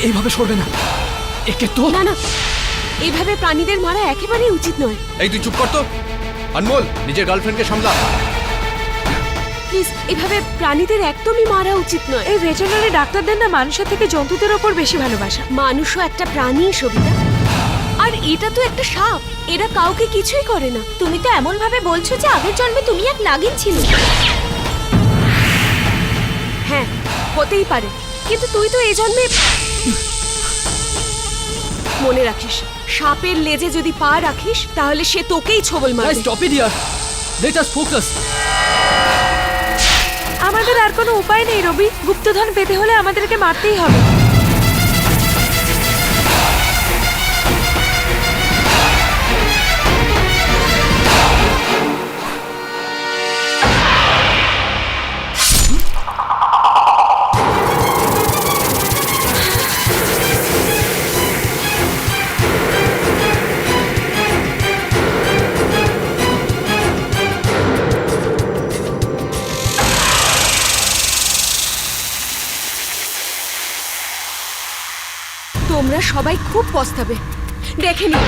এইভাবে সরবে না, একে তো না না, এইভাবে প্রাণীদের মারা একেবারেই উচিত নয়। এই তুই চুপ কর তো। অনমোল, নিজের গার্লফ্রেন্ডকে সামলা। প্লিজ, এইভাবে প্রাণীদের একদমই মারা উচিত নয়। এই ভেটেরিনারি ডাক্তারদের না মানুষের থেকে জন্তুদের ওপর বেশি ভালোবাসা। মানুষও একটা প্রাণী, সবিতা। আর এটা তো একটা সাপ, এরা কাউকে কিছুই করে না। তুমি তো এমন ভাবে বলছো যে আগের জন্মে তুমি এক নাগিন ছিলে। হ্যাঁ, হতেই পারে, কিন্তু তুই তো এই জন্মে। মনে রাখিস, সাপের লেজে যদি পা রাখিস তাহলে সে তোকেই ছোবল মারবে। Stop it here, let us focus. আমাদের আর কোনো উপায় নেই রবি, গুপ্তধন পেতে হলে আমাদেরকে মারতেই হবে। তোমরা সবাই খুব পস্তাবে, দেখে নি।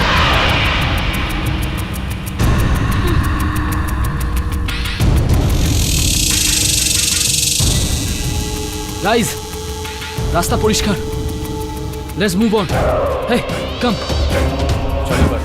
গাইজ, রাস্তা পরিষ্কার, লেটস মুভ অন। হেই, কাম। চল এবার।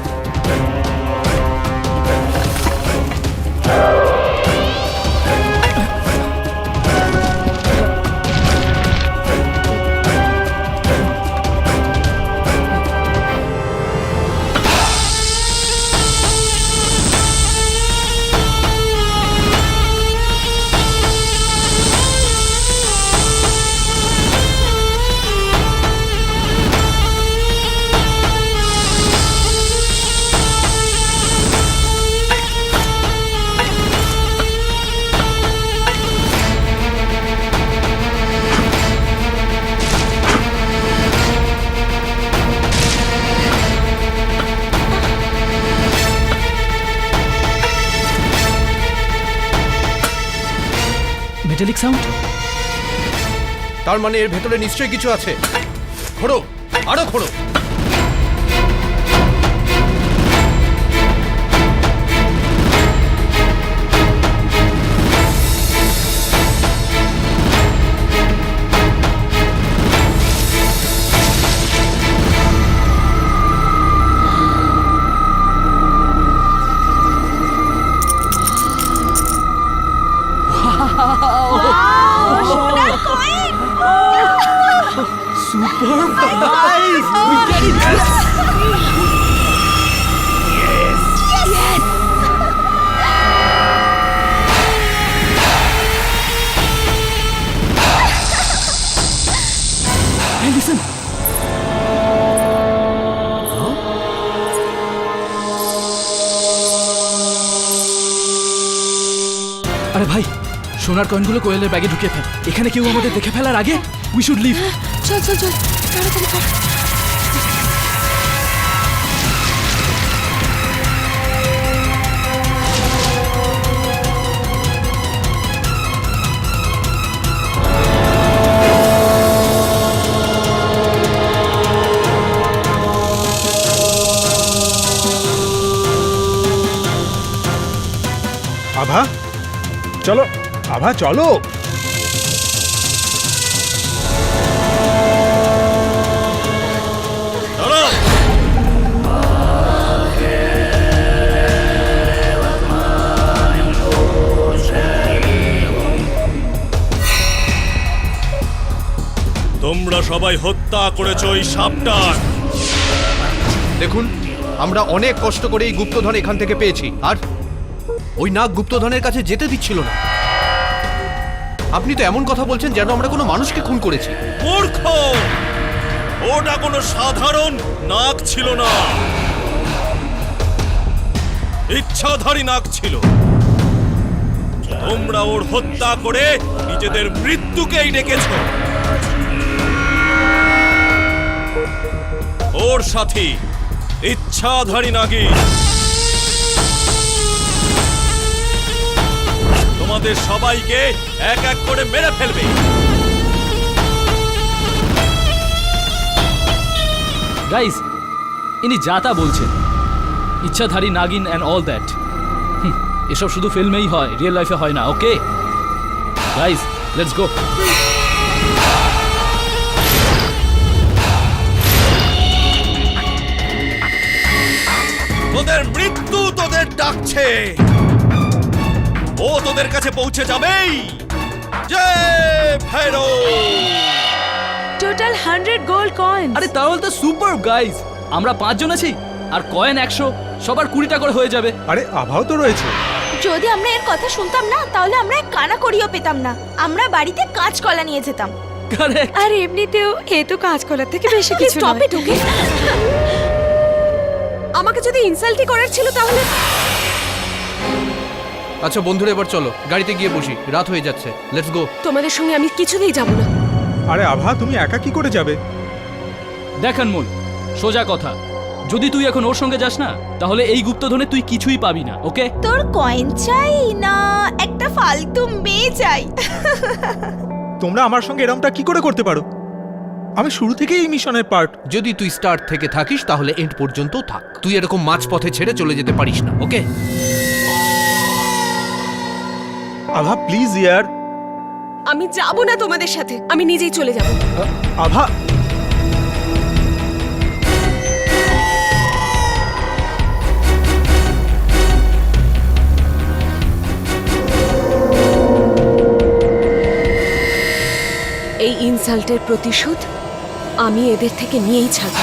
মেটালিক সাউন্ড, তার মানে এর ভেতরে নিশ্চয়ই কিছু আছে। খোঁড়ো, আরো খোঁড়ো। আরে ভাই, সোনার কয়েনগুলো কোয়েলের ব্যাগে ঢুকিয়ে ফেল। এখানে কেউ আমাদের দেখে ফেলার আগে উই শুড লিভ। চল চল চল, তাড়াতাড়ি কর। আভা চলো, আভা চলো। তোমরা সবাই হত্যা করেছো ওই সাপটার। দেখুন, আমরা অনেক কষ্ট করে এই গুপ্তধন এখান থেকে পেয়েছি, আর ওই নাগ গুপ্তধনের কাছে যেতে দিচ্ছিল না। আপনি তো এমন কথা বলছেন যেন আমরা কোনো মানুষকে খুন করেছি। মূর্খ! ওটা কোনো সাধারণ নাগ ছিল না, ইচ্ছাধারী নাগ ছিল। তোমরা ওর হত্যা করে নিজেদের মৃত্যুকেই ডেকেছো। ওর সাথী ইচ্ছাধারী নাগী তোমাদের সবাইকে এক এক করে মেরে ফেলবে। গাইস, ইনি যা তা বলছেন, ইচ্ছাধারী নাগিন অ্যান্ড অল দ্যাট। এসব শুধু ফিল্মেই হয়, রিয়েল লাইফে হয় না। Okay guys, let's go. তোদের মৃত্যু তোদের ডাকছে, ও তোদের কাছে পৌঁছে যাবেই। জয় ভৈরব! Total 100 gold coin. আরে তাহলে তো সুপার গাইস, আমরা 5 জন আছি আর কয়েন 100, সবার 20টা করে হয়ে যাবে। আরে আভাও তো রয়েছে। যদি আমরা এর কথা শুনতাম না তাহলে আমরা এক কানা করিও পেতাম না। আমরা বাড়িতে কাঁচকলা নিয়ে যেতাম। কারেক্ট। আর এমনিতেও এ তো কাঁচকলার থেকে বেশি কিছু স্টপ নয়। ইট, ওকে? আমাকে যদি ইনসাল্টই করার ছিল তাহলে আচ্ছা বন্ধুরা, এবার চলো গাড়িতে গিয়ে বসি, রাত হয়ে যাচ্ছে। Let's go. তোমাদের সঙ্গে আমি কিছুতেই যাব না। আরে আভা, তুমি একা কি করে যাবে? দেখেন মূল, সোজা কথা, যদি তুই এখন ওর সঙ্গে যাস না তাহলে এই গুপ্তধনে তুই কিছুই পাবি না। ওকে? তোর কয়েন চাই না একটা ফালতু মেয়ে চাই? তোমরা আমার সঙ্গে এরমটা কি করে করতে পারো? আমি শুরু থেকেই এই মিশনের পার্ট। যদি তুই স্টার্ট থেকে থাকিস তাহলে এন্ড পর্যন্ত থাক। তুই এরকম মাঝপথে ছেড়ে চলে যেতে পারিস না। ওকে? আভা প্লিজ ইয়ার। আমি যাব না তোমাদের সাথে, আমি নিজেই চলে যাব। আভা এই ইনসাল্টের প্রতিশোধ আমি এদের থেকে নিয়েই ছাড়ব।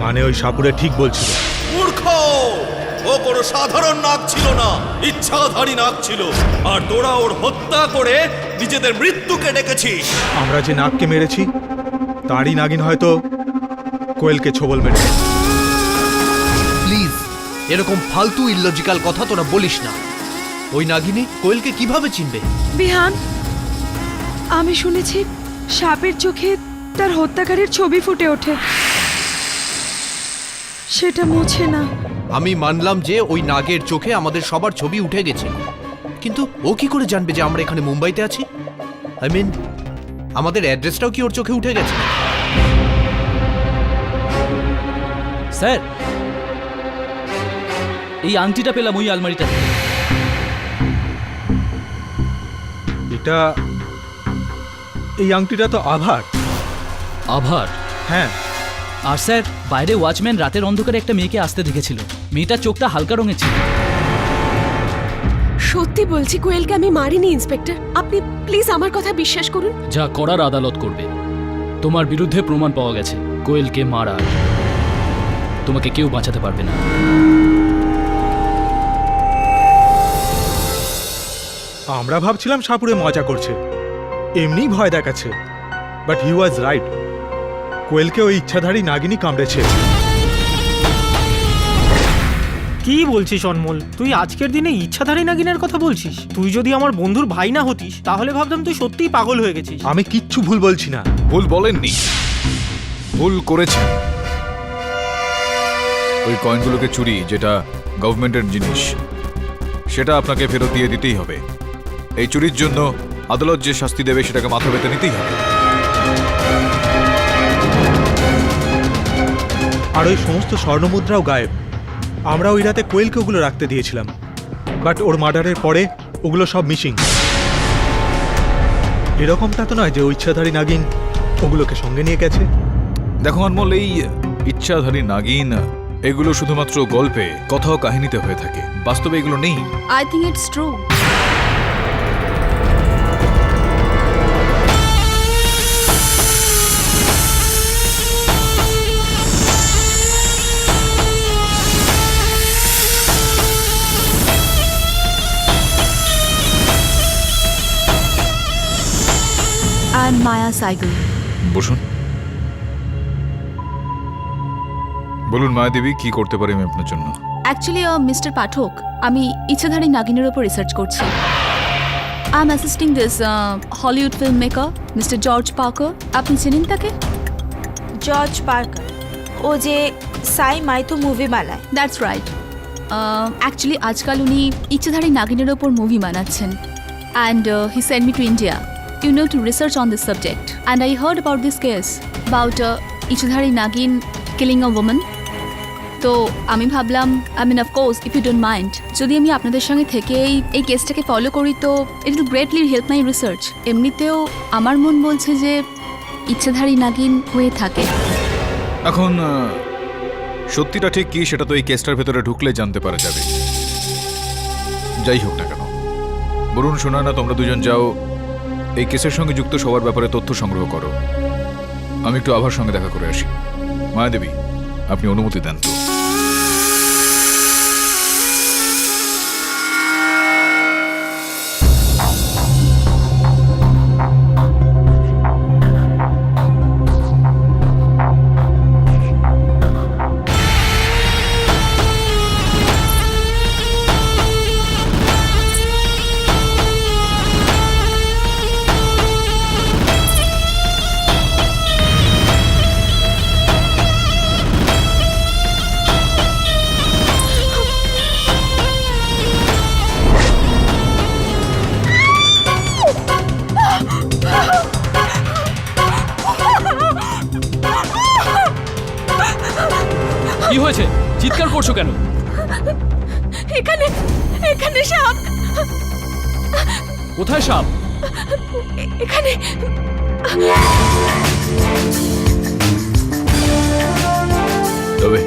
মানে ওই সাপুরে ঠিক বলছিল। মূর্খ! ও কোনো সাধারণ নাগ ছিল না, ইচ্ছাধারী নাগ ছিল। আর তোরা ওর হত্যা করে নিজেদের মৃত্যুকে ডেকেছিস। আমরা যে নাগকে মেরেছি তারই নাগিন হয়তো কোয়েলকে ছোবল মেরেছে। প্লিজ এরকম ফালতু ইললজিক্যাল কথা তোরা বলিস না। ওই নাগিনী কোয়েলকে কিভাবে চিনবে? বিহান, আমি শুনেছি সাপের চোখে তার হত্যাকারীর ছবি ফুটে ওঠে, সেটা মোছে না। আমি মানলাম যে ওই নাগের চোখে আমাদের সবার ছবি উঠে গেছে, কিন্তু ও কি করে জানবে যে আমরা এখানে মুম্বাইতে আছি? আই মিন, আমাদের অ্যাড্রেসটাও কি ওর চোখে উঠে গেছে? স্যার, এই আংটিটা পেলাম ওই আলমারিটা থেকে। এটা এই আংটিটা তো আভার। আভার? হ্যাঁ, আর স্যার, বাইরে ওয়াচম্যান রাতের অন্ধকারে একটা মেয়েকে আসতে দেখেছিল। মেয়েটার চোখটা হালকা রঙের ছিল। সত্যি বলছি, কোয়েলকে আমি মারিনি ইন্সপেক্টর। আপনি প্লিজ আমার কথা বিশ্বাস করুন। যা করার আদালত করবে। তোমার বিরুদ্ধে প্রমাণ পাওয়া গেছে কোয়েলকে মারার। তোমাকে কেউ বাঁচাতে পারবে না। আমরা ভাবছিলাম সাপুরে মজা করছে, এমনি ভয় দেখাচ্ছে, বাট হি ওয়াজ রাইট। কোয়েলকে ওই ইচ্ছাধারী নাগিনী কামড়েছে। কি বলছিস অনমোল? তুই আজকের দিনে ইচ্ছাধারী নাগিনের কথা বলছিস? তুই যদি আমার বন্ধুর ভাই না হতিস তাহলে ভাবতাম তুই সত্যিই পাগল হয়ে গেছিস। আমি কিচ্ছু ভুল বলছি না। ভুল বলেননি, ভুল করেছেন। ওই কয়েনগুলোকে চুরি, যেটা গভর্নমেন্টের জিনিস, সেটা আপনাকে ফেরত দিয়ে দিতেই হবে। এই চুরির জন্য আদালত যে শাস্তি দেবে সেটাকে মাথা পেতে নিতেই হবে। আর ওই সমস্ত স্বর্ণমুদ্রাও গায়েব। আমরা ওই রাতে কোয়েলকে ওগুলো রাখতে দিয়েছিলাম, বাট ওর মার্ডারের পরে ওগুলো সব মিসিং। এরকমটা তো নয় যে ওই ইচ্ছাধারী নাগিন ওগুলোকে সঙ্গে নিয়ে গেছে। দেখো অনমোল, এই ইচ্ছাধারী নাগিন এগুলো শুধুমাত্র গল্পে, কথা ও কাহিনীতে হয়ে থাকে। বাস্তবে এগুলো নেই। I think it's true. I am Maya Saigal. বসুন। বলুন মায়াদেবী, কি করতে পারি আমি আপনার জন্য? Actually, Mr. Pathok, আমি ইচ্ছাধারী নাগিনের উপর রিসার্চ করছি। I am assisting this Hollywood filmmaker, Mr. George Parker. আপনি চেনেন তাকে? জর্জ পার্কার, ও যে সাই মাইথো মুভি বানায়। That's right. Actually, আজকাল উনি ইচ্ছাধারী নাগিনের উপর মুভি বানাচ্ছেন। And he sent me to India, you know, to research on this subject. And I heard about this case, about ইচ্ছাধারী Naagin killing a woman. তো আমি ভাবলাম, I mean of course if you don't mind, যদি আমি আপনাদের সঙ্গে থেকে এই কেসটাকে follow করি তো it will greatly help my research. এমনিতেও আমার মন বলছে যে ইচ্ছাধারী নাগিন হয়ে থাকে। এখন সত্যিটা ঠিক কি সেটা তো এই কেসটার ভেতরে ঢুকলে জানতে পারা যাবে। যাই হোক না কেন, বরুণ শোনা না, তোমরা দুজন যাও এই কেসের সঙ্গে যুক্ত সবার ব্যাপারে তথ্য সংগ্রহ করো। আমি একটু আভার সঙ্গে দেখা করে আসি। মায়াদেবী, আপনি অনুমতি দেন তো? কি হয়েছে? চিৎকার করছো কেন? এখানে এখানে সাপ। কোথায় সাপ? এখানে। তবে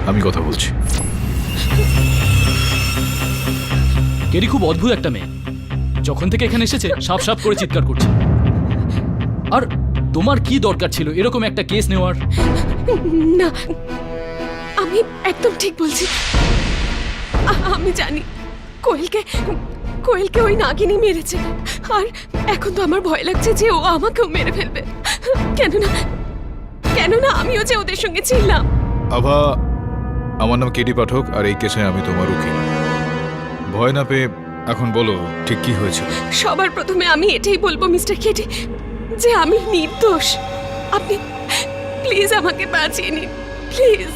আমি কথা বলছি। কেরি খুব অদ্ভুত একটা মেয়ে। যখন থেকে এখানে এসেছে সাপ সাপ করে চিৎকার করছে। আর তোমার কি দরকার ছিল এরকম একটা কেস নেওয়ার? না, আমি একদম ঠিক বলছি। আমি জানি কোয়েলকে ওই নাগিনী মেরেছে, আর এখন তো আমার ভয় লাগছে যে ও আমাকেও মেরে ফেলবে। কেননা আমিও যে ওদের সঙ্গে ছিলাম। আভা, আমার নাম কেডি পাঠক, আর এই কেসে আমি তোমার উকিল। ভয় না পেয়ে এখন বলো ঠিক কি হয়েছে। সবার প্রথমে আমি এটাই বলবো মিস্টার কেডি যে আমি নির্দোষ। আপনি প্লিজ আমাকে বাঁচিয়ে নিন, প্লিজ।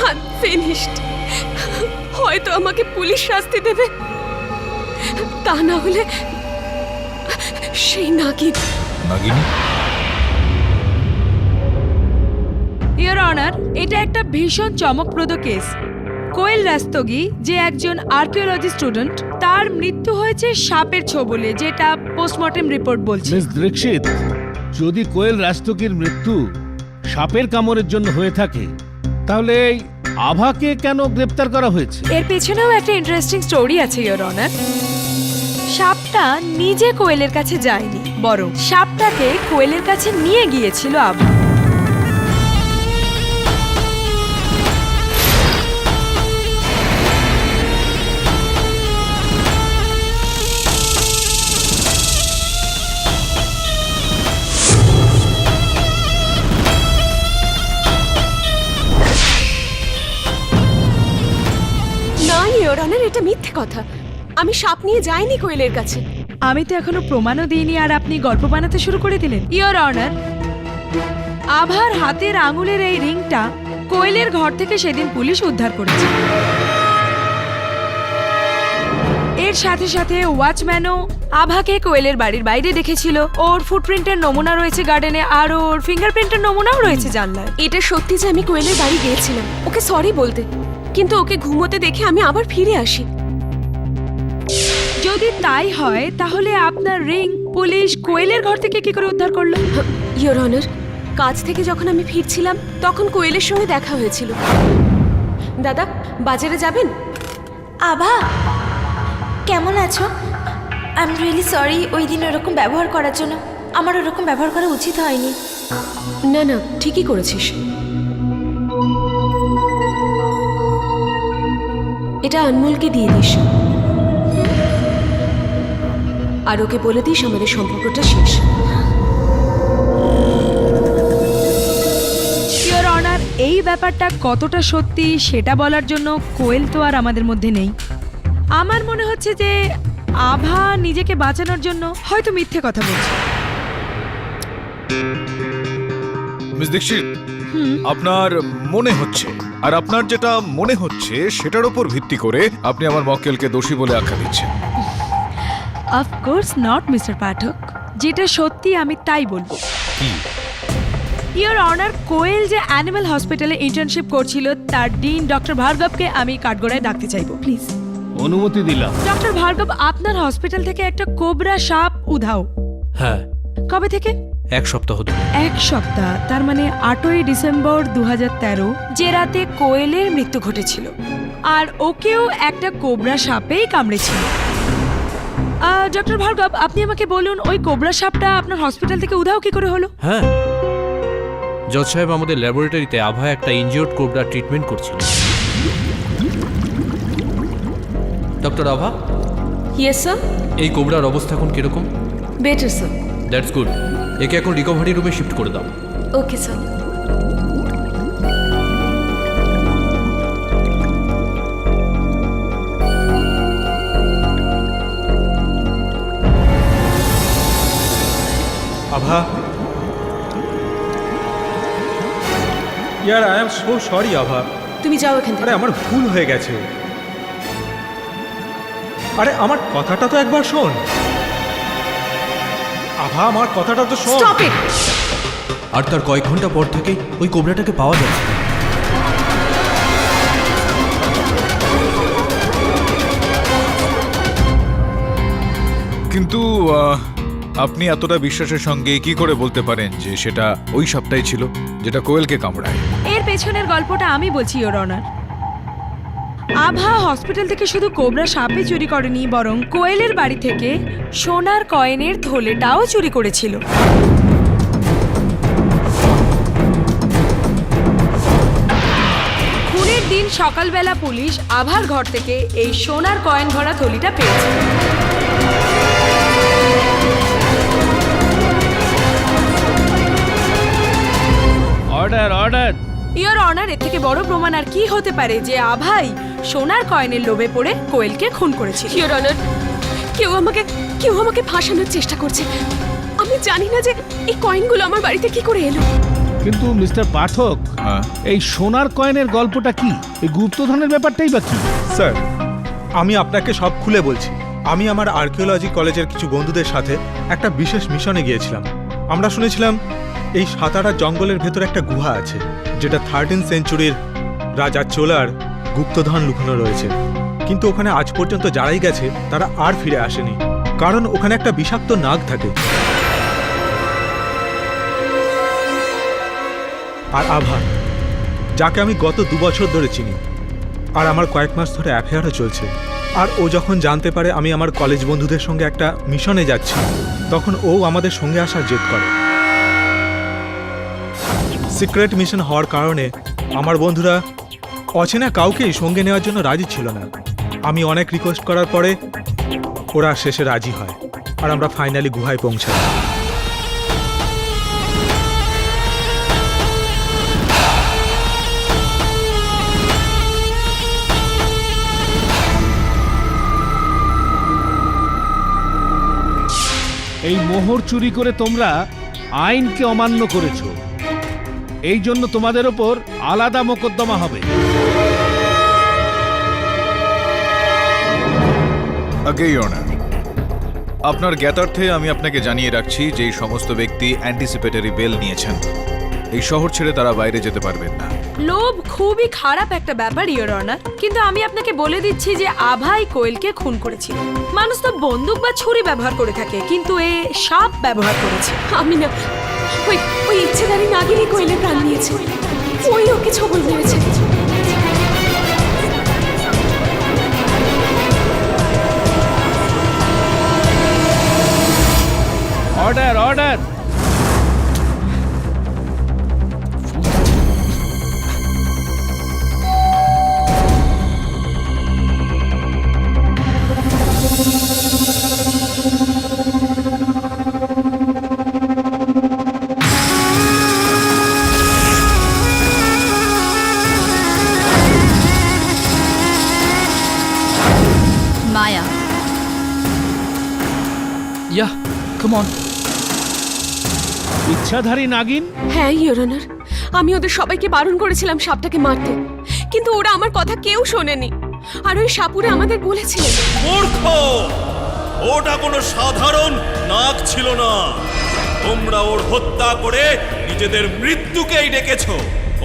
I am finished. হয়তো আমাকে পুলিশ শাস্তি দেবে, তা না হলে সেই নাগিনী? ইওর অনার, এটা একটা ভীষণ চমকপ্রদ কেস। কোয়েল রাস্তোগি, যে একজন আর্কিওলজি স্টুডেন্ট, তার মৃত্যু হয়েছে সাপের ছোবলে, যেটা পোস্টমর্টেম রিপোর্ট বলছে। মিস দীক্ষিত, যদি কোয়েল রাস্তোগির মৃত্যু সাপের কামড়ের জন্য হয়ে থাকে, তাহলে এই আভাকে কেন গ্রেপ্তার করা হয়েছে? এর পেছনেও একটা ইন্টারেস্টিং স্টোরি আছে ইওর অনার। সাপটা নিজে কোয়েলের কাছে যায়নি, বরং সাপটাকে কোয়েলের কাছে নিয়ে গিয়েছিল আভা। ইওর অনার, এটা মিথ্যে কথা। আমি সাপ নিয়ে যাইনি কোয়েলের কাছে। আমি তো এখনো প্রমাণও দিইনি আর আপনি গল্প বানাতে শুরু করে দিলেন। ইওর অনার, আভার হাতের আঙুলের এই রিংটা কোয়েলের ঘর থেকে সেদিন পুলিশ উদ্ধার করেছে। এর সাথে সাথে ওয়াচম্যানও আভাকে কোয়েলের বাড়ির বাইরে দেখেছিল। ওর ফুটপ্রিন্টের নমুনা রয়েছে গার্ডেনে, আর ওর ফিঙ্গারপ্রিন্টের নমুনাও রয়েছে জানলায়। এটা সত্যি যে আমি কোয়েলের বাড়ি গিয়েছিলাম ওকে সরি বলতে, কিন্তু ওকে ঘুমোতে দেখে আমি আবার ফিরে আসি। যদি তাই হয় তাহলে আপনার রিং পুলিশ কোয়েলের ঘর থেকে কি করে উদ্ধার করলো? ইওর অনার, কাজ থেকে যখন আমি ফিরছিলাম তখন কোয়েলের সঙ্গে দেখা হয়েছিল। দাদা, বাজারে যাবেন? আভা, কেমন আছো? আই এম রিয়েলি সরি ওই দিন ওরকম ব্যবহার করার জন্য। আমার ওরকম ব্যবহার করা উচিত হয়নি। না না, ঠিকই করেছিস। এটা আনমোলকে দিয়ে দিস, আর ওকে বলে দিস আমাদের সম্পর্কটা শেষ। ইওর অনার, এই ব্যাপারটা কতটা সত্যি সেটা বলার জন্য কোয়েল তো আর আমাদের মধ্যে নেই। আমার মনে হচ্ছে যে আভা নিজেকে বাঁচানোর জন্য হয়তো মিথ্যে কথা বলছে। মিস দীক্ষিত, আপনার মনে হচ্ছে, আর আপনার যেটা মনে হচ্ছে সেটার উপর ভিত্তি করে আপনি আমার মক্কেলকে দোষী বলে আখ্যা দিচ্ছেন। অফকোর্স নট মিস্টার পাঠক, যেটা সত্যি আমি তাই বলবো। কি? ইওর অনার, কোয়েল যে অ্যানিমাল হসপিটালে ইন্টার্নশিপ করছিল তার ডিন ডক্টর ভার্গবকে আমি কাঠগড়ায় ডাকতে চাইবো, প্লিজ। অনুমতি দিলাম। ডক্টর ভার্গব, আপনার হসপিটাল থেকে একটা কোবরা সাপ উধাও। হ্যাঁ। কবে থেকে? 1 সপ্তাহ ধরে। 1 সপ্তাহ, তার মানে 8ই ডিসেম্বর 2013, যে রাতে কোয়েলের মৃত্যু ঘটেছিল। আর ওকেও একটা কোবরা সাপেই কামড়েছিল। ডক্টর ভার্গব, আপনি আমাকে বলুন ওই কোবরা সাপটা আপনার হসপিটাল থেকে উধাও কি করে হলো? হ্যাঁ, জজ সাহেব আমাদের ল্যাবরেটরিতে আভা একটা ইনজিওর্ড কোবরা ট্রিটমেন্ট করছিল। ডক্টর আভা? Yes sir. এই কোবরার অবস্থা এখন কিরকম? Better sir. That's good. একে এখন রিকভারি রুমে শিফট করে দাও। Okay sir. আভা, ইয়ার আই এম সো সরি আভা। তুমি যাও এখান থেকে। আরে আমার ভুল হয়ে গেছে। আরে আমার কথাটা তো একবার শোন আভা, আমার কথাটা তো শোন। Stop it. আর তার কয়েক ঘন্টা পর থেকে ওই কোবরাটাকে পাওয়া যাচ্ছে। কিন্তু আপনি এতটা বিশ্বাসের সঙ্গে কি করে বলতে পারেন যে সেটা ওই সাপটাই ছিল যেটা কোয়েলকে কামড়ায়? এর পেছনের গল্পটা আমি বলছি ইওর অনার। আভা হসপিটাল থেকে শুধু কোবরা সাপই চুরি করেনি, বরং কোয়েলের বাড়ি থেকে সোনার কয়েনের থলেটাও চুরি করেছিল। দিন সকালবেলা পুলিশ আভার ঘর থেকে এই সোনার কয়েন ভরা থলিটা পেয়েছে। Order order. ইওর অনার, এর থেকে বড় প্রমাণ আর কি হতে পারে যে আভাই সোনার কয়েনের লোভে পড়ে কোয়েলকে খুন করেছিল। ইওর অনার, কেউ আমাকে ফাঁসানোর চেষ্টা করছে। আমি জানি না যে এই কয়েনগুলো আমার বাড়িতে কি করে এলো। কিন্তু মিস্টার পাঠক, হ্যাঁ এই সোনার কয়েনের গল্পটা কি? এই গুপ্তধনের ব্যাপারটাই বা কি? স্যার, আমি আপনাকে সব খুলে বলছি। আমি আমার আর্কিওলজি কলেজের কিছু বন্ধুদের সাথে একটা বিশেষ মিশনে গিয়েছিলাম। আমরা শুনেছিলাম এই সাতারা জঙ্গলের ভেতর একটা গুহা আছে, যেটা 13th সেঞ্চুরির রাজা চোলার গুপ্তধন লুকানো রয়েছে। কিন্তু ওখানে আজ পর্যন্ত যারাই গেছে তারা আর ফিরে আসেনি, কারণ ওখানে একটা বিষাক্ত নাগ থাকে। আর আভা, যাকে আমি গত 2 বছর ধরে চিনি, আর আমার কয়েক মাস ধরে অ্যাফেয়ারও চলছে, আর ও যখন জানতে পারে আমি আমার কলেজ বন্ধুদের সঙ্গে একটা মিশনে যাচ্ছি, তখন ও আমাদের সঙ্গে আসার জেদ করে। সিক্রেট মিশন হওয়ার কারণে আমার বন্ধুরা অচেনা কাউকেই সঙ্গে নেওয়ার জন্য রাজি ছিল না। আমি অনেক রিকোয়েস্ট করার পরে ওরা শেষে রাজি হয়, আর আমরা ফাইনালি গুহায় পৌঁছাই। এই মোহর চুরি করে তোমরা আইনকে অমান্য করেছো। এই জন্য তোমাদের ওপর আলাদা মোকদ্দমা হবে। আগে অনার, আপনার জ্ঞাতার্থে আমি আপনাকে জানিয়ে রাখছি যে এই সমস্ত ব্যক্তি অ্যান্টিসিপেটরি বেল নিয়েছেন। এই শহর ছেড়ে তারা বাইরে যেতে পারবেন না। লোভ খুবই খারাপ একটা ব্যাপার ইওর অনার, কিন্তু আমি আপনাকে বলে দিচ্ছি যে আভাই কোয়েলকে খুন করেছিল। মানুষ তো বন্দুক বা ছুরি ব্যবহার করে থাকে, কিন্তু এ সাপ ব্যবহার করেছে। আমি না, ওই ইচ্ছেধারী নাগিনী কোয়েলের প্রাণ নিয়েছে। ওই ওকে ছবল মেরেছে। Order order. Maya, yeah, come on. ইচ্ছাধারী নাগিন? হ্যাঁ ইওর অনার, আমি ওদের সবাইকে বারণ করেছিলাম সাপটাকে মারতে, কিন্তু ওরা আমার কথা কেউ শোনেনি। আর ওই সাপুরে আমাদের বলেছিলেন। মূর্খ! ওটা কোনো সাধারণ নাগ ছিল না। তোমরা ওর হত্যা করে নিজেদের মৃত্যুকেই ডেকেছো।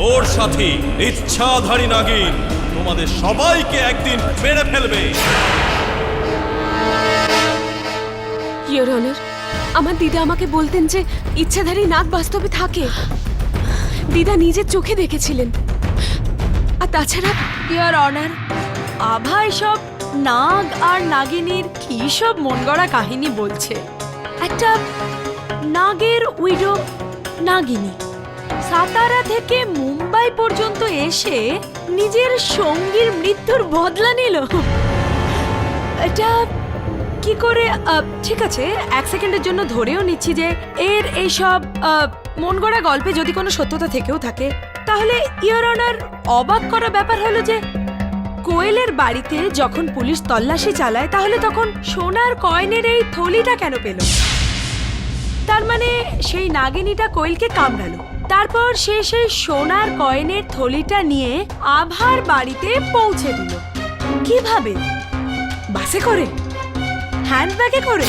ওর সাথে ইচ্ছাধারী নাগিন তোমাদের সবাইকে একদিন মেরে ফেলবে। ইওর অনার, আমার দিদা আমাকে বলতেন যে ইচ্ছাধারী নাগ বাস্তবে থাকে। দিদা নিজের চোখে দেখেছিলেন। আর তাছাড়া ইওর অনার, আভাই সব নাগ আর নাগিনীর কি সব মন গড়া কাহিনী বলছে। একটা নাগের উইডো নাগিনী সাতারা থেকে মুম্বাই পর্যন্ত এসে নিজের সঙ্গীর মৃত্যুর বদলা নিল। এটা কি করে? ঠিক আছে, 1 সেকেন্ডের জন্য ধরেও নিচ্ছি যে এর এইসব মন গড়া গল্পে যদি কোনো সত্যতা থেকেও থাকে, তাহলে ইওর অনার, অবাক করা ব্যাপার হলো যে কোয়েলের বাড়িতে যখন পুলিশ তল্লাশি চালায়, তাহলে তখন সোনার কয়েনের এই থলিটা কেন পেল? তার মানে সেই নাগিনীটা কোয়েলকে কামড়ালো, তারপর সে সেই সোনার কয়েনের থলিটা নিয়ে আভার বাড়িতে পৌঁছে দিল। কিভাবে? বাসে করে? হ্যান্ডব্যাগে করে?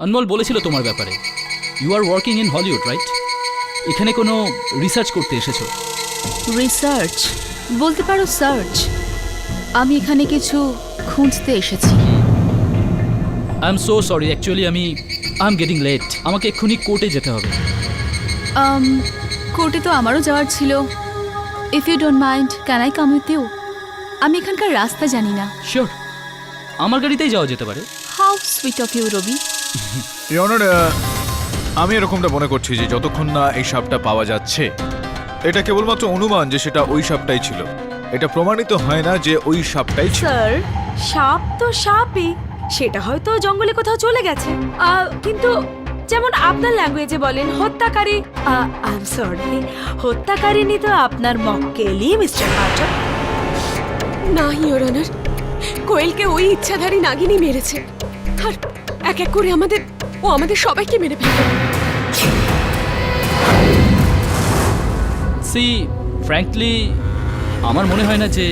অনমোল বলেছিল তোমার ব্যাপারে। You are working in Hollywood, right? এখানে কোনো রিসার্চ করতে এসেছো? রিসার্চ বলতে পারো, সার্চ। আমি এখানে কিছু খুঁজতে এসেছি। I am so sorry, actually I am getting late. আমাকে এক্ষুনি কোর্টে যেতে হবে। কোর্টে তো আমারও যাওয়ার ছিল। If you don't mind, can I come with you? আমি এখানকার রাস্তা জানি না। শিওর, আমার গাড়িতেই যাওয়া যেতে পারে। How sweet of you, Ravi. Your honour, আমি এরকমটা মনে করছি যে যতক্ষণ না এই সাপটা পাওয়া যাচ্ছে, এটা কেবলমাত্র অনুমান যে সেটা ওই সাপটাই ছিল। এটা প্রমাণিত হয় না যে ওই সাপটাই ছিল। স্যার, সাপ তো সাপই, সেটা হয়তো জঙ্গলে কোথাও চলে গেছে। কিন্তু যেমন আপনার ল্যাঙ্গুয়েজে বলেন হত্যাকারী, আই এম সরি, হত্যাকারিনী তো আপনার মক্কেলই মিস্টার পাঠক। না ইওর অনার, কোয়েলকে ওই ইচ্ছাধারী নাগিনী মেরেছে, আর এক এক করে আমাদের সবাইকে মেরে ফেলবে। সি ফ্র্যাঙ্কলি আমার মনে হয় না যে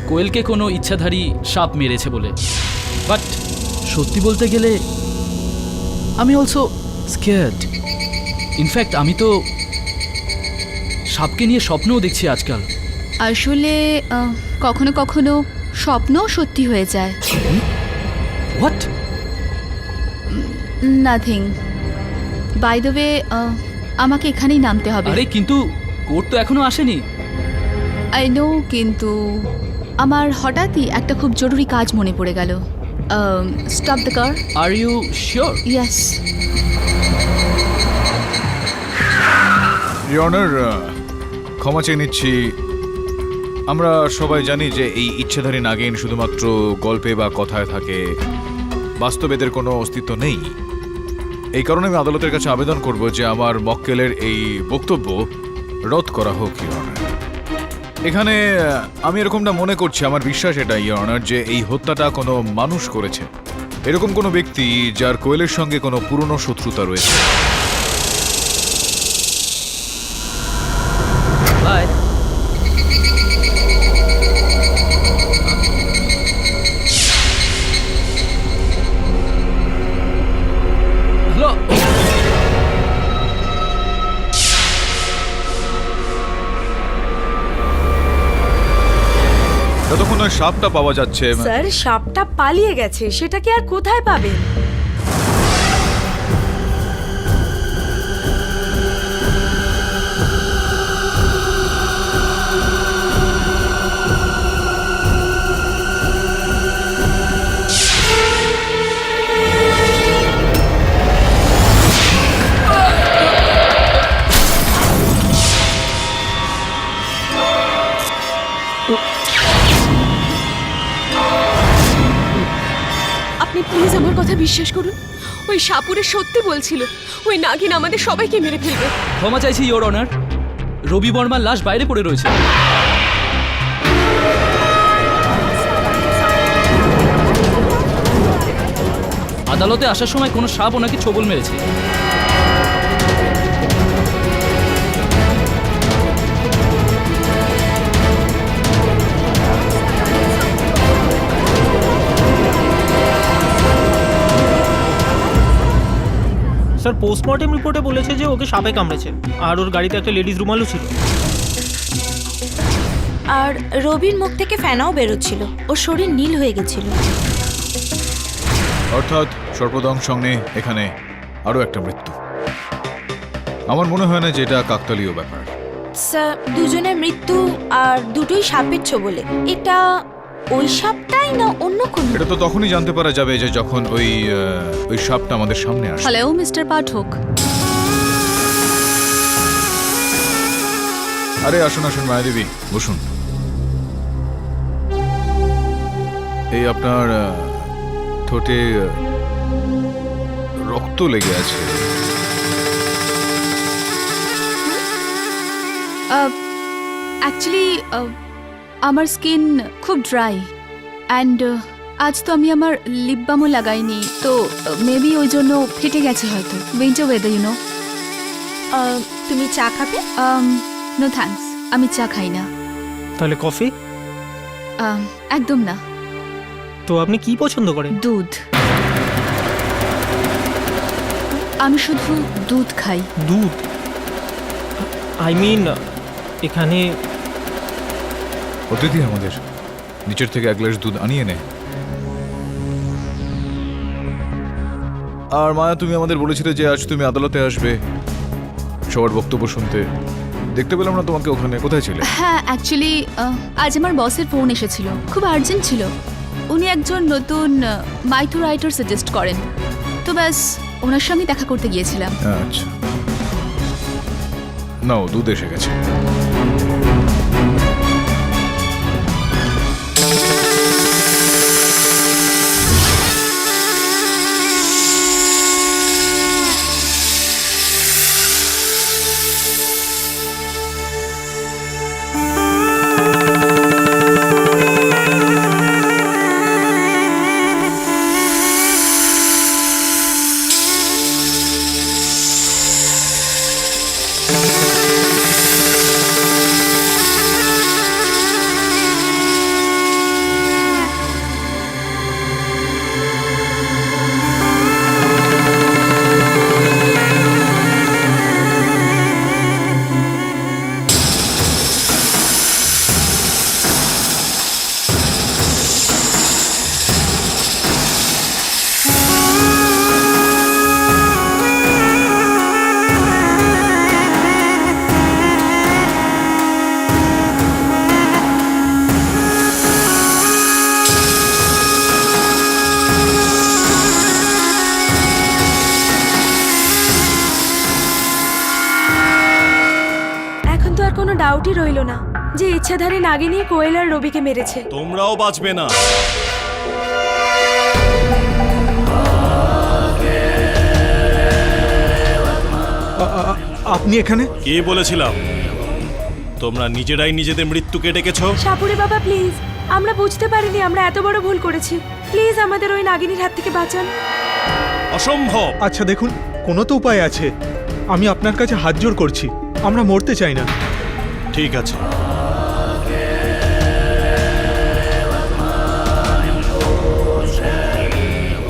কোয়েলকে কোনো ইচ্ছাধারী সাপ মেরেছে বলে। বাট সত্যি বলতে গেলে আমি অলসো স্কেয়ার্ড। ইনফ্যাক্ট আমি তো সাপকে নিয়ে স্বপ্নও দেখছি আজকাল। আসলে কখনো কখনো স্বপ্নও সত্যি হয়ে যায়। What? Nothing. By the way, আমাকে এখানেই নামতে হবে। আরে কিন্তু কোর্ট তো এখনো আসেনি। আই নো, কিন্তু আমার হঠাৎই একটা খুব জরুরি কাজ মনে পড়ে গেল। Stop the car. Are you sure? Yes. Your honour, ক্ষমা চেয়ে নিচ্ছি। আমরা সবাই জানি যে এই ইচ্ছাধারী নাগিন শুধুমাত্র গল্পে বা কথায় থাকে, বাস্তবে এদের কোনো অস্তিত্ব নেই। এই কারণে আমি আদালতের কাছে আবেদন করব যে আমার মক্কেলের এই বক্তব্য রদ করা হোক ইওর অনার। এখানে আমি এরকমটা মনে করছি, আমার বিশ্বাস এটা ইওর অনার, যে এই হত্যাটা কোনো মানুষ করেছে, এরকম কোনো ব্যক্তি যার কোয়েলের সঙ্গে কোনো পুরনো শত্রুতা রয়েছে। বাই। হ্যালো। যতক্ষণ ওই সাপটা পাওয়া যাচ্ছে, স্যার, সাপটা পালিয়ে গেছে, সেটাকে আর কোথায় পাবেন? আপনি প্লিজ আমার কথা বিশ্বাস করুন, ওই সাপুরে সত্যি বলছিল ওই নাগিন আমাদের সবাইকে মেরে ফেলবে। ক্ষমা চাইছি ইওর অনার, রবি বর্মার লাশ বাইরে পড়ে রয়েছে। আদালতে আসার সময় কোনো সাপ ওনাকে ছোবল মেরেছে। স্যার, পোস্টমর্টেম রিপোর্টে বলেছে যে ওকে সাপে কামড়েছে, আর ওর গাড়িতে একটা লেডিস রুমালও ছিল। আর রবির মুখ থেকে ফেনাও বেরোচ্ছিল, ওর শরীর নীল হয়ে গেছিল। অর্থাৎ সর্বদংশনে এখানে আরও একটা মৃত্যু। আমার মনে হয় না যে এটা কাকতালীয় ব্যাপার। স্যার, দুজনের মৃত্যু আর দুটোই সাপের ছোবলে। এটা ওই সাপটাই না অন্য কোনো? এটা তো তখনই জানতে পারা যাবে যে যখন ওই সাপটা আমাদের সামনে আসে। হ্যালো মিস্টার পাঠক। আরে আসুন আসুন মায়াদেবী, বসুন। এই আপনার ঠোঁটে রক্ত লেগে আছে। অ্যাকচুয়ালি আমার স্কিন খুব ড্রাই, অ্যান্ড আজ তো আমি আমার লিপ বামও লাগাইনি, তো মেবি ওই জন্য ফেটে গেছে হয়তো। Winter weather, you know. তুমি চা খাবে? নো থ্যাঙ্কস, আমি চা খাই না। তাহলে কফি? একদম না। তো আপনি কি পছন্দ করেন? দুধ। আমি শুধু দুধ খাই। দুধ? আই মিন, এখানে অতিথি আমাদের, নিচের থেকে এক গ্লাস দুধ আনিয়ে নে। আর মায়া, তুমি আমাদের বলেছিলে যে আজ তুমি আদালতে আসবে সবার বক্তব্য শুনতে। দেখতে পেলাম না তোমাকে ওখানে, কোথায় ছিলে? হ্যাঁ, অ্যাকচুয়ালি আজ আমার বসের ফোন এসেছিল, খুব আর্জেন্ট ছিল। উনি একজন নতুন মাইথো রাইটার সাজেস্ট করেন, তো ব্যাস ওনার সঙ্গে দেখা করতে গিয়েছিলাম। আচ্ছা, নাও দুধ এসে গেছে। এখন তো আর কোনো ডাউটই রইলো না যে ইচ্ছাধারী নাগিনী কোয়েল আর রবিকে মেরেছে। তোমরাও বাঁচবে না। আপনি এখানে? কে বলেছিলাম? তোমরা নিজেরাই নিজেদের মৃত্যুকে ডেকেছো। সাপুরে বাবা প্লিজ, আমরা বুঝতে পারিনি আমরা এত বড় ভুল করেছি। প্লিজ আমাদের ওই নাগিনীর হাত থেকে বাঁচান। অসম্ভব। আচ্ছা দেখুন, কোনো তো উপায় আছে। আমি আপনার কাছে হাত জোড় করছি, আমরা মরতে চাই না। ঠিক আছে,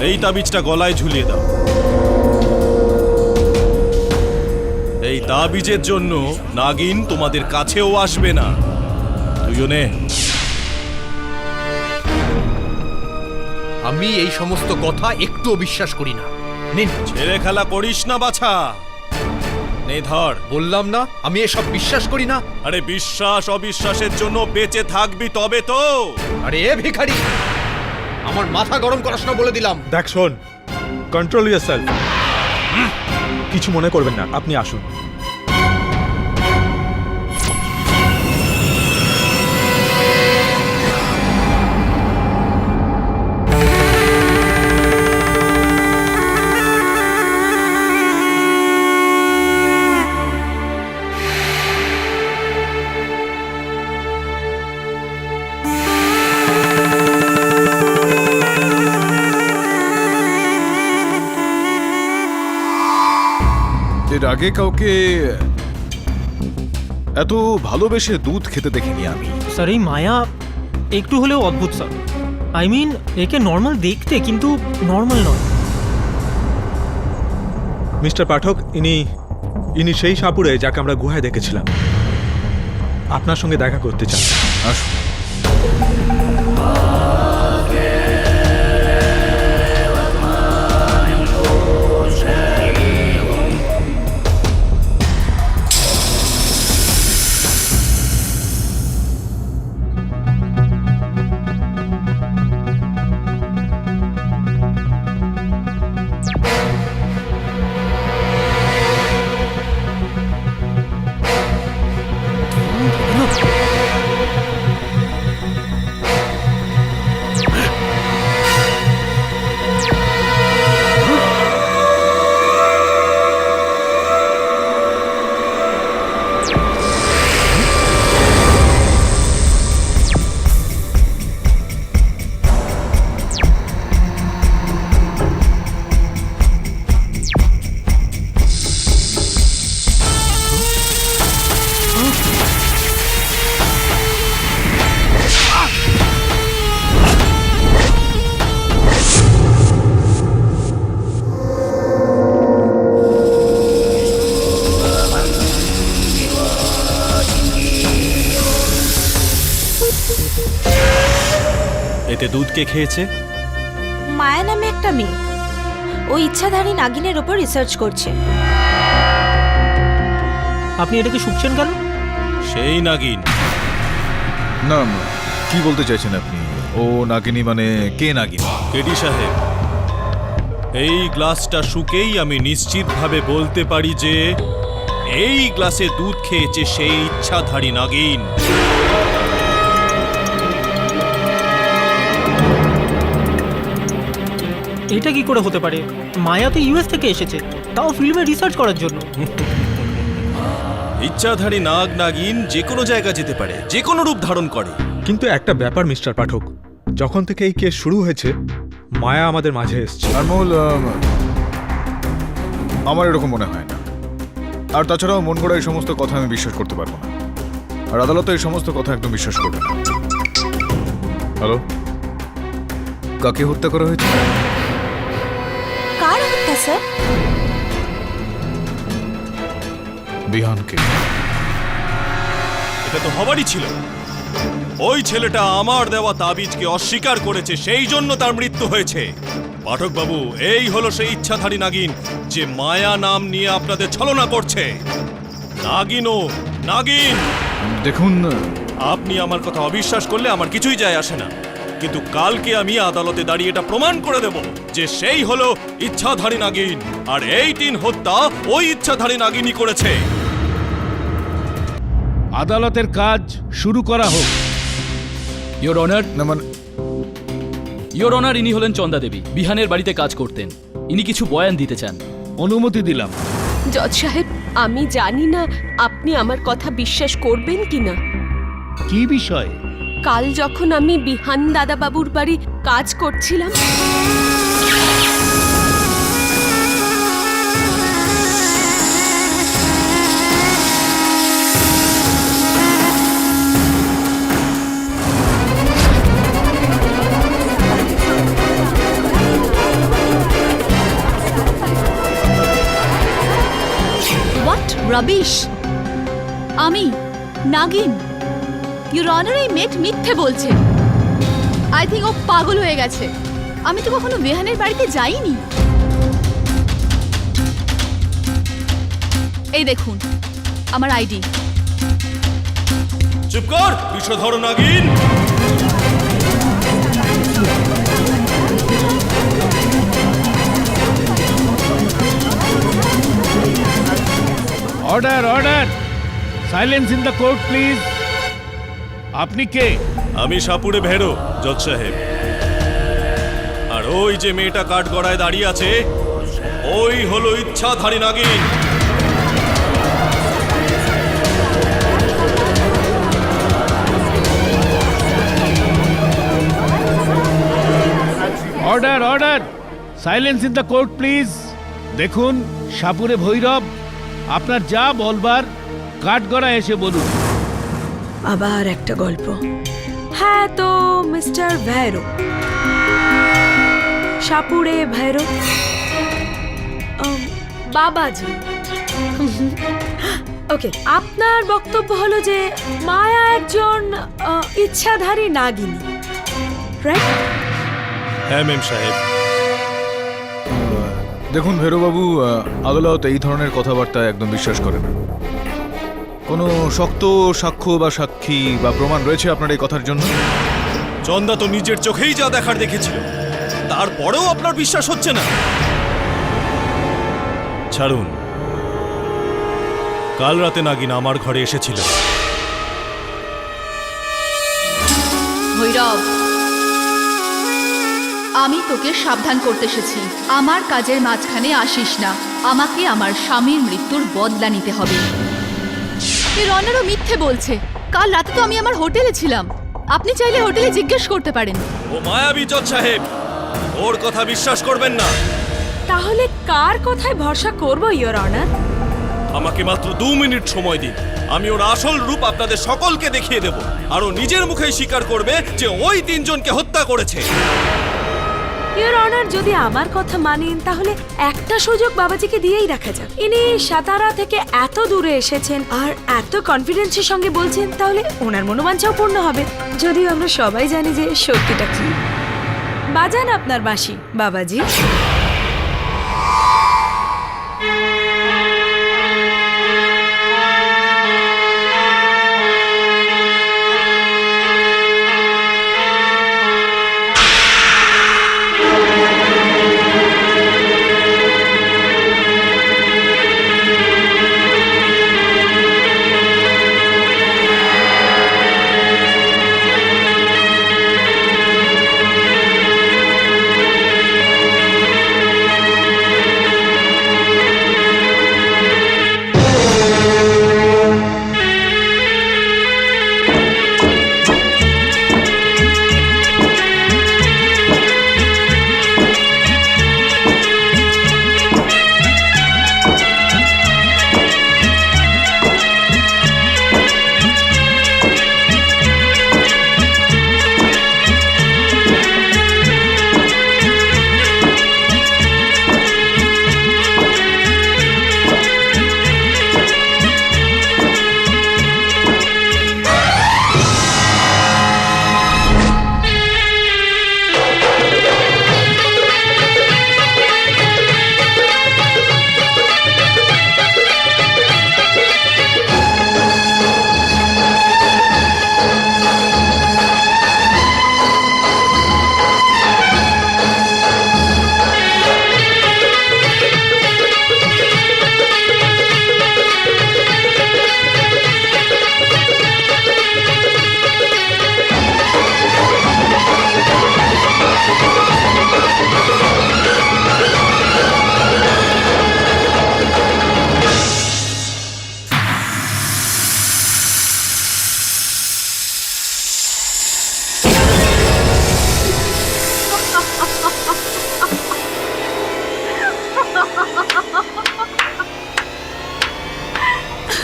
এই তাবিজটা গলায় ঝুলিয়ে দাও। এই তাবিজের জন্য নাগিন তোমাদের কাছেও আসবে না। দুজনে। আমি এই সমস্ত কথা একটুও বিশ্বাস করি না। নিন। ছেলে খেলা করিস না বাছা। নে ধর। বললাম না আমি এসব বিশ্বাস করি না। আরে বিশ্বাস অবিশ্বাসের জন্য বেঁচে থাকবি তবে তো। আরে এ ভিখারি, আমার মাথা গরম করাস না বলে দিলাম। দেখ শোন, কন্ট্রোল ইয়ারসেলফ। কিছু মনে করবেন না, আপনি আসুন। এর আগে কাউকে এত ভালোবেসে দুধ খেতে দেখিনি আমি। স্যার এই মায়া একটু হলেও অদ্ভুত স্যার। আই মিন একে নর্মাল দেখতে, কিন্তু নর্মাল নয়। মিস্টার পাঠক, ইনি সেই সাপুরে যাকে আমরা গুহায় দেখেছিলাম। আপনার সঙ্গে দেখা করতে চান। আসুন। এতে দুধ কে খেয়েছে? মায়া নামে একটা মেয়ে, ও ইচ্ছাধারী নাগিনের ওপর রিসার্চ করছে। আপনি এটাকে শুকছেন কেন? সেই নাগিন। না, কি বলতে চাইছেন আপনি? ও নাগিনী মানে কে নাগিনী? কেডি সাহেব, এই গ্লাসটা শুকেই আমি নিশ্চিতভাবে বলতে পারি যে এই গ্লাসে দুধ খেয়েছে সেই ইচ্ছাধারী নাগিন। এটা কি করে হতে পারে? মায়া তো ইউএস থেকে এসেছে, তাও ফিল্মে রিসার্চ করার জন্য। ইচ্ছাধারী নাগ নাগিন যে কোনো জায়গা যেতে পারে, যে কোনো রূপ ধারণ করে। কিন্তু একটা ব্যাপার মিস্টার পাঠক, যখন থেকে এই কেস শুরু হয়েছে মায়া আমাদের মাঝে এসছে। আনমোল, আমার এরকম মনে হয় না। আর তাছাড়াও মন গড়া এই সমস্ত কথা আমি বিশ্বাস করতে পারবো না, আর আদালত এই সমস্ত কথা একদম বিশ্বাস করবে না। হ্যালো, কাকে হত্যা করা হয়েছে? কার হত্যা স্যার? বিহানকে। এটা তো হবারই ছিল। ওই ছেলেটা আমার দেওয়া তাবিজকে অস্বীকার করেছে, সেই জন্য তার মৃত্যু হয়েছে। পাঠক বাবু, এই হলো সেই ইচ্ছাধারী নাগিন যে মায়া নাম নিয়ে আপনাদের ছলনা করছে। নাগিনও নাগিন। দেখুন, আপনি আমার কথা অবিশ্বাস করলে আমার কিছুই যায় আসে না, কিন্তু কালকে আমি আদালতে দাঁড়িয়ে এটা প্রমাণ করে দেব যে সেই হলো ইচ্ছাধারী নাগিন, আর এই 3 হত্যা ওই ইচ্ছাধারী নাগিনই করেছে। আদালতের কাজ শুরু করা হোক। ইয়োর অনার, না মানে ইয়োর অনার, ইনি হলেন চন্দা দেবী, বিহানের বাড়িতে কাজ করতেন। ইনি কিছু বয়ান দিতে চান। অনুমতি দিলাম। জজ সাহেব, আমি জানি না আপনি আমার কথা বিশ্বাস করবেন কিনা। কি বিষয়? কাল যখন আমি বিহান দাদাবাবুর বাড়ি কাজ করছিলাম, হোয়াট রাবিশ! আমি নাগিন? ইউর অনার, এই মেট মিথ্যে বলছে। আই থিঙ্ক ও পাগল হয়ে গেছে। আমি তো কখনো বেহানের বাড়িতে যাইনি। এই দেখুন আমার আইডি। চুপ কর, বিষধর নাগিন। Order, order! Silence in the court please. আপনি কে? আমি সাপুড়ে ভেরো, জজ সাহেব। আর ওই যে মেয়েটা কাঠগড়ায় দাঁড়িয়ে আছে, ওই হলো ইচ্ছাধারী নাগিন। Order, order! Silence in the court please. দেখুন, সাপুরে ভৈরব, আপনার যা বলবার কাঠগড়া এসে বলুন। আবার একটা গল্প। হ্যাঁ, তো মিস্টার ভৈরব, সাপুড়ে ভৈরব, বাবাজি। ওকে, আপনার বক্তব্য হলো যে মায়া একজন ইচ্ছাধারী নাগিনী, রাইট? হ্যাঁ মেম সাহেব। দেখুন ভেরোবাবু, আদালত এই ধরনের কথাবার্তা একদম বিশ্বাস করে না। কোনো শক্ত সাক্ষ্য বা সাক্ষী বা প্রমাণ রয়েছে আপনার এই কথার জন্য? চন্দা তো নিজের চোখেই যা দেখার দেখেছিল, তারপরেও আপনার বিশ্বাস হচ্ছে না। ছাড়ুন, কাল রাতে নাগিন আমার ঘরে এসেছিল। ভৈরব, আমি তোকে সাবধান করতে এসেছি। আমার কাজের মাঝখানে আসিস না। আমাকে আমার স্বামীর মৃত্যুর বদলা নিতে হবে। এর অনারও মিথ্যে বলছে। কাল রাতে তো আমি আমার হোটেলে ছিলাম। আপনি চাইলে হোটেলে জিজ্ঞেস করতে পারেন। ও মায়াবী জজ সাহেব, ওর কথা বিশ্বাস করবেন না। তাহলে কার কথায় ভরসা করব ইওর অনার? আমাকে মাত্র 2 মিনিট সময় দিন, আমি ওর আসল রূপ আপনাদের সকলকে দেখিয়ে দেব, আর ও নিজের মুখেই স্বীকার করবে যে ওই 3 জনকে হত্যা করেছে। ইওর অনার, যদি আমার কথা মানেন তাহলে একটা সুযোগ বাবাজিকে দিয়েই রাখা যাক। ইনি সাতারা থেকে এত দূরে এসেছেন আর এত কনফিডেন্সের সঙ্গে বলছেন, তাহলে ওনার মনোবাঞ্ছাও পূর্ণ হবে। যদিও আমরা সবাই জানি যে সত্যিটা কি। বাজান আপনার বাঁশি বাবাজি।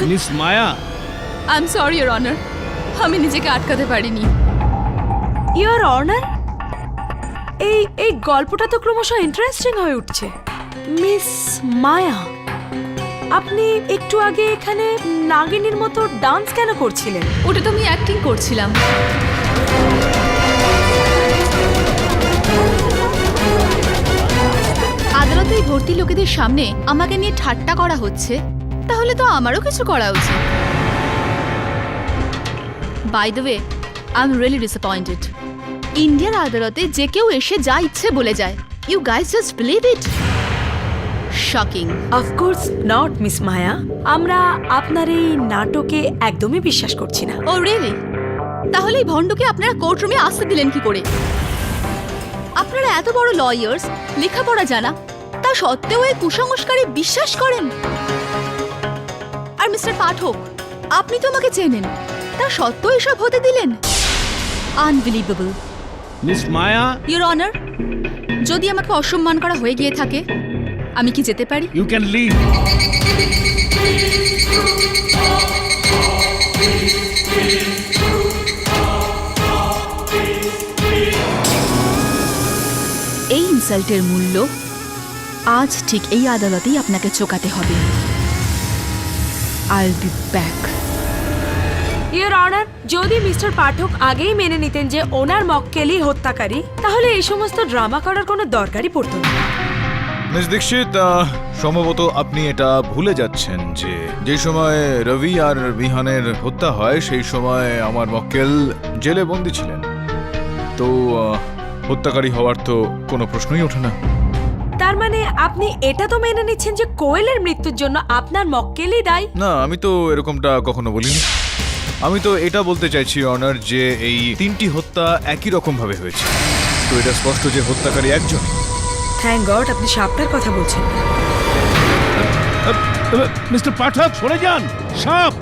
Miss Maya, I am sorry your honour, আমি নিজেকে আটকাতে পারিনি। ইওর অনার, এই গল্পটা তো ক্রমশ ইন্টারেস্টিং হয়ে উঠছে। মিস মায়া, আপনি একটু আগে এখানে নাগিনীর মতো ডান্স কেন করছিলেন? ওটা তো আমি অ্যাক্টিং করছিলাম। আদালতে এই ভর্তি লোকেদের সামনে আমাকে নিয়ে ঠাট্টা করা হচ্ছে, তাহলে তো আমারও কিছু করা উচিত। By the way, I am really disappointed. ইন্ডিয়ার আদালতে যে কেউ এসে যা ইচ্ছে বলে যায়। You guys just believe it? Shocking. Of course not miss Maya, আমরা আপনার এই নাটকে একদমই বিশ্বাস করছি না। Oh really? তাহলে এই ভণ্ডকে আপনারা কোর্টরুমে আসতে দিলেন কি করে? আপনারা এত বড় লয়ার্স, লেখাপড়া জানা, তা সত্ত্বেও এই কুসংস্কারে বিশ্বাস করেন? আর মিস্টার পাঠক, আপনি তো আমাকে চেনেন, তা সত্ত্বেও এসব হতে দিলেন? Unbelievable. Miss Maya, your honour, যদি আমাকে অসম্মান করা হয়ে গিয়ে থাকে, আমি কি যেতে পারি? You can leave. এই ইনসাল্টের মূল্য আজ ঠিক এই আদালতেই আপনাকে চোকাতে হবে। আইল বি ব্যাক। ইওর অনার, যদি মিস্টার পাঠক আগেই মেনে নিতেন যে ওনার মক্কেলই হত্যাকারী, তাহলে এই সমস্ত ড্রামা করার কোনো দরকারই পড়তো না। মিস দীক্ষিত, সম্ভবত আপনি এটা ভুলে যাচ্ছেন যে যে সময় রবি আর বিহানের হত্যা হয় সেই সময় আমার মক্কেল জেলে বন্দী ছিলেন। তো হত্যাকারী হওয়ার তো কোনো প্রশ্নই ওঠে না। তার মানে আপনি এটা তো মেনে নিচ্ছেন যে কোয়েলের মৃত্যুর জন্য আপনার মক্কেলই দায়ী? না, আমি তো এরকমটা কখনো বলিনি। আমি তো এটা বলতে চাইছি অনার যে এই 3টি হত্যা একই রকম ভাবে হয়েছে, তো এটা স্পষ্ট যে হত্যাকারী একজন। থ্যাংক গড আপনি সাপটার কথা বলছেন। মিস্টার পাঠক, সরে যান, সাপ।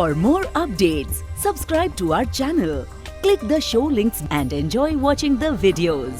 For more updates, subscribe to our channel, click the show links and enjoy watching the videos.